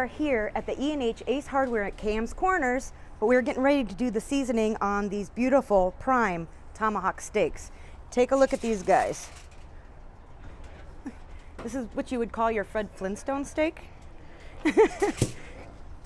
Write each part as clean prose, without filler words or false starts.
here at the E&H Ace Hardware at KM's Corners, but we're getting ready to do the seasoning on these beautiful prime tomahawk steaks. Take a look at these guys. This is what you would call your Fred Flintstone steak.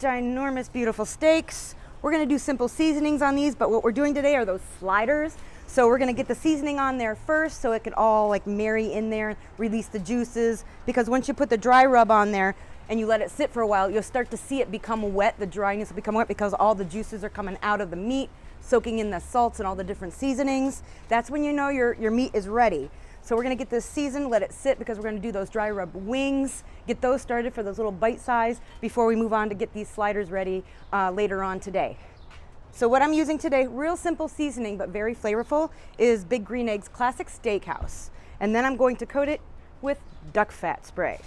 Ginormous, beautiful steaks. We're gonna do simple seasonings on these, but what we're doing today are those sliders. So we're gonna get the seasoning on there first so it could all like marry in there, release the juices, because once you put the dry rub on there and you let it sit for a while, you'll start to see it become wet. The dryness will become wet because all the juices are coming out of the meat, soaking in the salts and all the different seasonings. That's when you know your meat is ready. So we're gonna get this seasoned, let it sit, because we're gonna do those dry rub wings, get those started for those little bite size before we move on to get these sliders ready later on today. So what I'm using today, real simple seasoning but very flavorful, is Big Green Egg's Classic Steakhouse. And then I'm going to coat it with duck fat spray.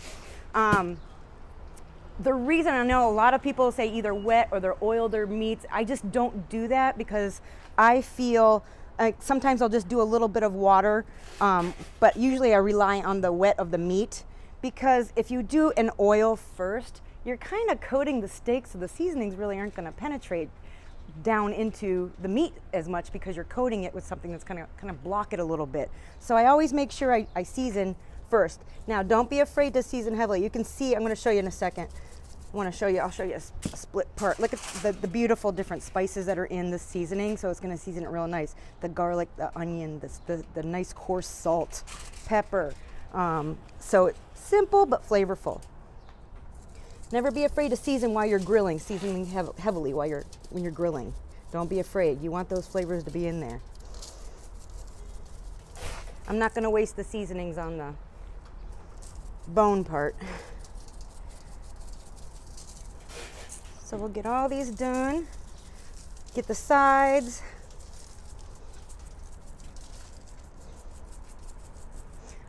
The reason, I know a lot of people say either wet or they're oiled their meats. I just don't do that because I feel sometimes I'll just do a little bit of water, but usually I rely on the wet of the meat, because if you do an oil first, you're kind of coating the steak, so the seasonings really aren't going to penetrate down into the meat as much because you're coating it with something that's kind of block it a little bit. So I always make sure I season first. Now don't be afraid to season heavily. You can see, I'm going to show you in a second. I'll show you a split part. Look at the beautiful different spices that are in the seasoning, so it's going to season it real nice. The garlic, the onion, the nice coarse salt, pepper. So it's simple but flavorful. Never be afraid to season while you're grilling, seasoning heavily when you're grilling. Don't be afraid. You want those flavors to be in there. I'm not going to waste the seasonings on the bone part. So we'll get all these done, get the sides.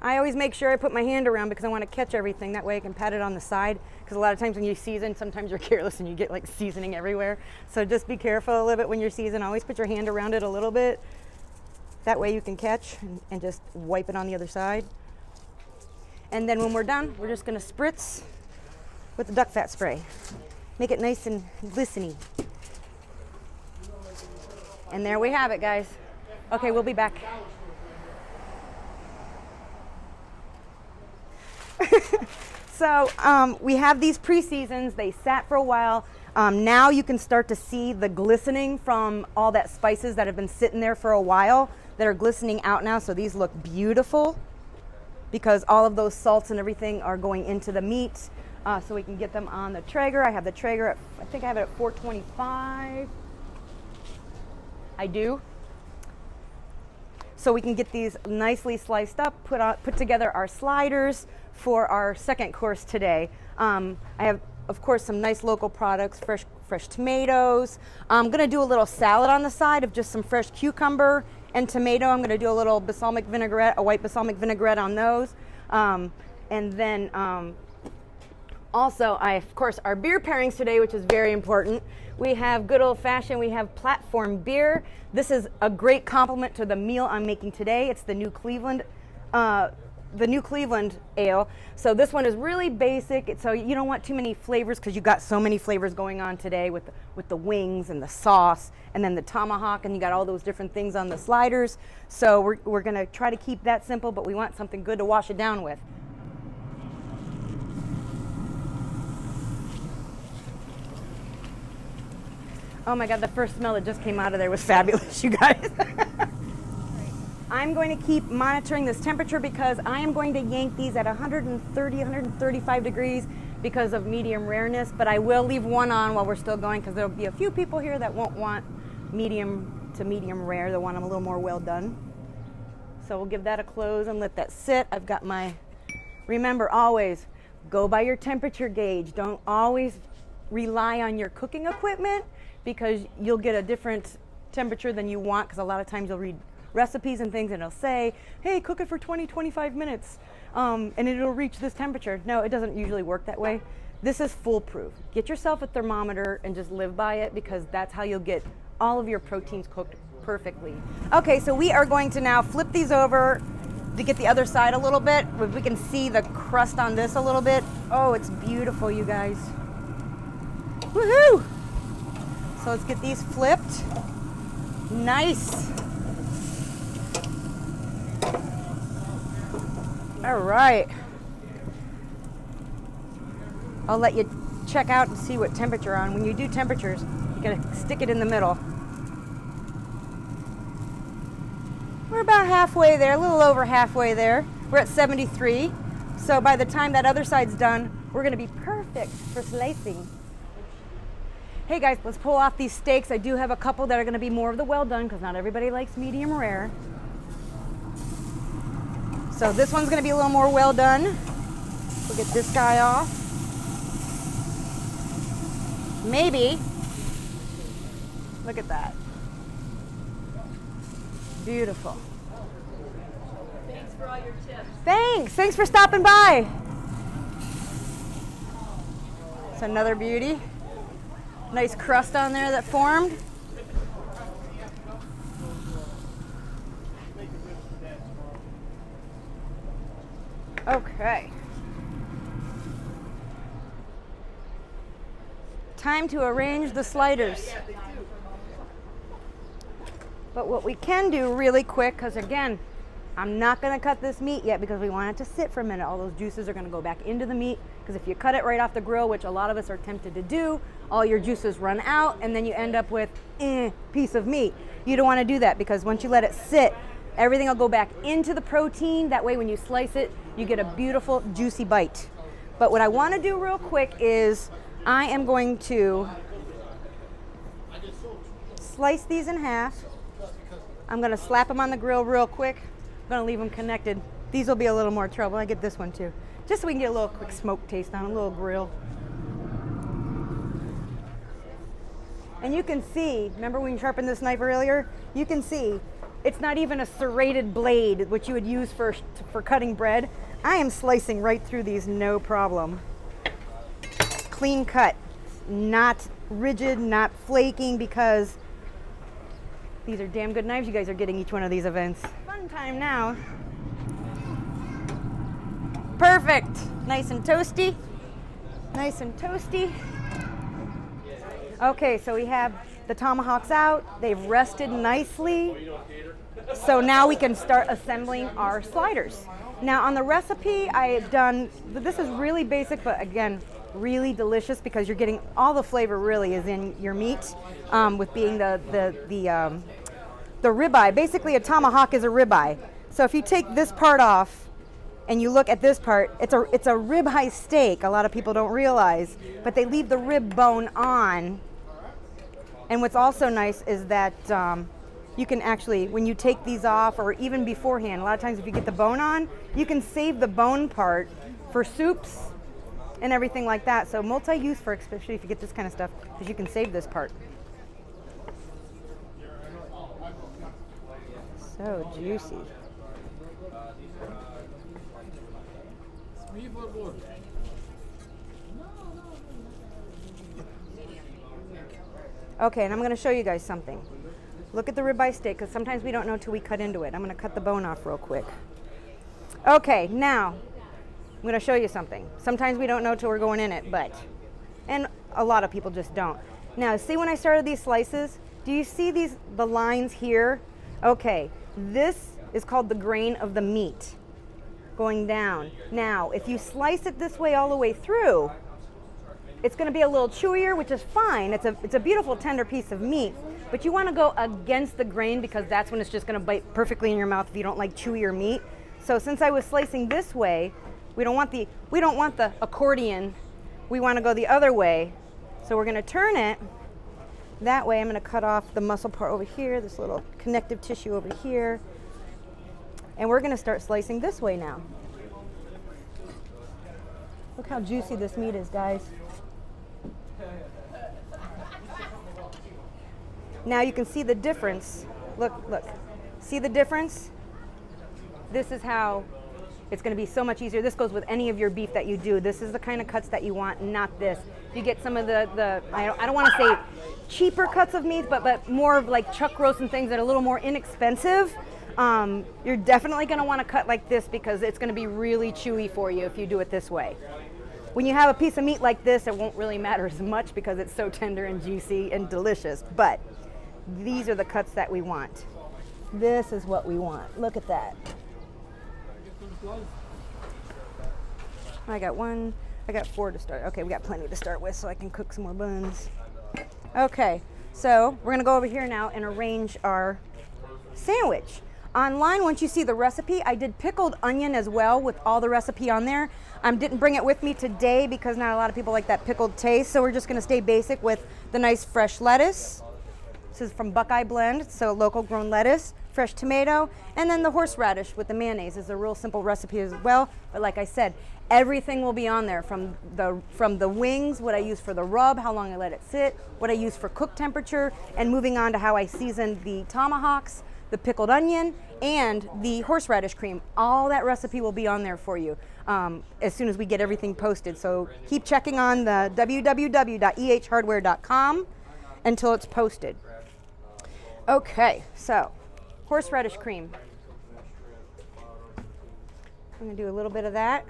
I always make sure I put my hand around because I want to catch everything. That way I can pat it on the side, because a lot of times when you season, sometimes you're careless and you get like seasoning everywhere. So just be careful a little bit when you're seasoning. Always put your hand around it a little bit. That way you can catch and just wipe it on the other side. And then when we're done, we're just going to spritz with the duck fat spray. Make it nice and glistening. And there we have it, guys. Okay, we'll be back. So we have these pre-seasons. They sat for a while. Now you can start to see the glistening from all that spices that have been sitting there for a while that are glistening out now. So these look beautiful because all of those salts and everything are going into the meat. So we can get them on the Traeger. I have the Traeger at, I think I have it at 425. I do. So we can get these nicely sliced up, put together our sliders for our second course today. I have, of course, some nice local products, fresh tomatoes. I'm gonna do a little salad on the side of just some fresh cucumber and tomato. I'm gonna do a little balsamic vinaigrette, a white balsamic vinaigrette on those. And then also, of course, our beer pairings today, which is very important. We have good old fashioned, we have platform beer. This is a great complement to the meal I'm making today. It's the New Cleveland ale. So this one is really basic. So you don't want too many flavors because you got so many flavors going on today with the wings and the sauce and then the tomahawk, and you got all those different things on the sliders. So we're gonna try to keep that simple, but we want something good to wash it down with. Oh my God, the first smell that just came out of there was fabulous, you guys. I'm going to keep monitoring this temperature because I am going to yank these at 130, 135 degrees because of medium rareness, but I will leave one on while we're still going because there'll be a few people here that won't want medium to medium rare. They'll want them a little more well done. So we'll give that a close and let that sit. I've got remember always, go by your temperature gauge. Don't always rely on your cooking equipment, because you'll get a different temperature than you want, because a lot of times you'll read recipes and things and it'll say, hey, cook it for 20-25 minutes and it'll reach this temperature. No, it doesn't usually work that way. This is foolproof. Get yourself a thermometer and just live by it, because that's how you'll get all of your proteins cooked perfectly. Okay, so we are going to now flip these over to get the other side a little bit. We can see the crust on this a little bit. Oh, it's beautiful, you guys. Woohoo! So let's get these flipped. Nice. All right. I'll let you check out and see what temperature on. When you do temperatures, you gotta stick it in the middle. We're about halfway there, a little over halfway there. We're at 73. So by the time that other side's done, we're gonna be perfect for slicing. Hey guys, let's pull off these steaks. I do have a couple that are gonna be more of the well done because not everybody likes medium rare. So this one's gonna be a little more well done. We'll get this guy off. Maybe. Look at that. Beautiful. Thanks for all your tips. Thanks for stopping by. It's another beauty. Nice crust on there that formed. Okay. Time to arrange the sliders. But what we can do really quick, because again, I'm not going to cut this meat yet because we want it to sit for a minute. All those juices are going to go back into the meat, because if you cut it right off the grill, which a lot of us are tempted to do, all your juices run out and then you end up with piece of meat. You don't want to do that, because once you let it sit, everything will go back into the protein. That way when you slice it, you get a beautiful juicy bite. But what I want to do real quick is I am going to slice these in half. I'm going to slap them on the grill real quick. I'm going to leave them connected. These will be a little more trouble. I get this one too, just so we can get a little quick smoke taste on a little grill. And you can see, remember when you sharpened this knife earlier? You can see it's not even a serrated blade, which you would use for cutting bread. I am slicing right through these, no problem. Clean cut, not rigid, not flaking, because these are damn good knives you guys are getting each one of these events. Fun time now. Perfect. Nice and toasty. Nice and toasty. Okay, so we have the tomahawks out. They've rested nicely. So now we can start assembling our sliders. Now on the recipe, I've done, this is really basic, but again, really delicious, because you're getting all the flavor really is in your meat, with being the ribeye. Basically a tomahawk is a ribeye. So if you take this part off and you look at this part, it's a ribeye steak. A lot of people don't realize, but they leave the rib bone on. And what's also nice is that you can actually, when you take these off, or even beforehand, a lot of times if you get the bone on, you can save the bone part for soups and everything like that. So multi-use, for especially if you get this kind of stuff, because you can save this part. So juicy. Okay, and I'm going to show you guys something. Look at the ribeye steak, because sometimes we don't know till we cut into it. I'm going to cut the bone off real quick. Okay, now I'm going to show you something. Sometimes we don't know till we're going in it, and a lot of people just don't. Now, see when I started these slices, do you see the lines here? Okay, this is called the grain of the meat going down. Now, if you slice it this way all the way through, it's going to be a little chewier, which is fine. It's a beautiful tender piece of meat, but you want to go against the grain, because that's when it's just going to bite perfectly in your mouth if you don't like chewier meat. So since I was slicing this way, we don't want the accordion. We want to go the other way. So we're going to turn it that way. I'm going to cut off the muscle part over here, this little connective tissue over here. And we're going to start slicing this way now. Look how juicy this meat is, guys. Now you can see the difference. Look. See the difference? This is how it's going to be so much easier. This goes with any of your beef that you do. This is the kind of cuts that you want, not this. You get some of the I don't want to say cheaper cuts of meat, but more of like chuck roast and things that are a little more inexpensive. You're definitely going to want to cut like this, because it's going to be really chewy for you if you do it this way. When you have a piece of meat like this, it won't really matter as much because it's so tender and juicy and delicious. But these are the cuts that we want. This is what we want. Look at that. I got 4 to start. Okay, we got plenty to start with so I can cook some more buns. Okay, so we're gonna go over here now and arrange our sandwich. Online, once you see the recipe, I did pickled onion as well with all the recipe on there. Didn't bring it with me today because not a lot of people like that pickled taste, so we're just gonna stay basic with the nice fresh lettuce. This is from Buckeye Blend, so local grown lettuce, fresh tomato, and then the horseradish with the mayonnaise is a real simple recipe as well. But like I said, everything will be on there from the wings, what I use for the rub, how long I let it sit, what I use for cook temperature, and moving on to how I season the tomahawks, the pickled onion, and the horseradish cream. All that recipe will be on there for you as soon as we get everything posted. So keep checking on the www.ehhardware.com until it's posted. Okay, so horseradish cream. I'm gonna do a little bit of that.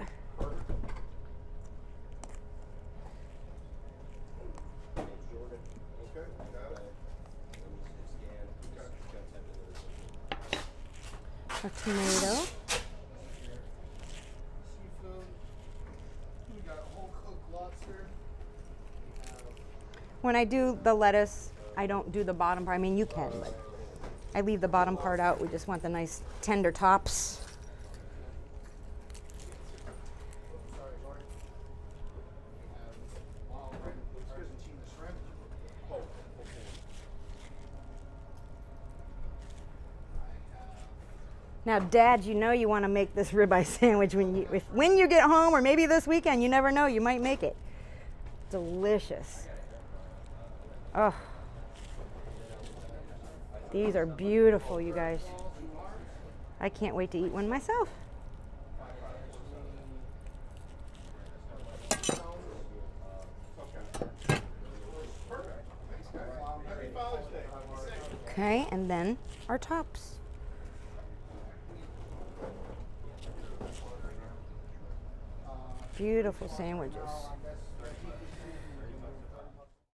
A tomato. When I do the lettuce, I don't do the bottom part. I mean, you can, but I leave the bottom part out. We just want the nice tender tops. Now, Dad, you know you want to make this ribeye sandwich when you get home, or maybe this weekend. You never know, you might make it. Delicious. Oh, these are beautiful, you guys. I can't wait to eat one myself. Okay, and then our tops. Beautiful sandwiches.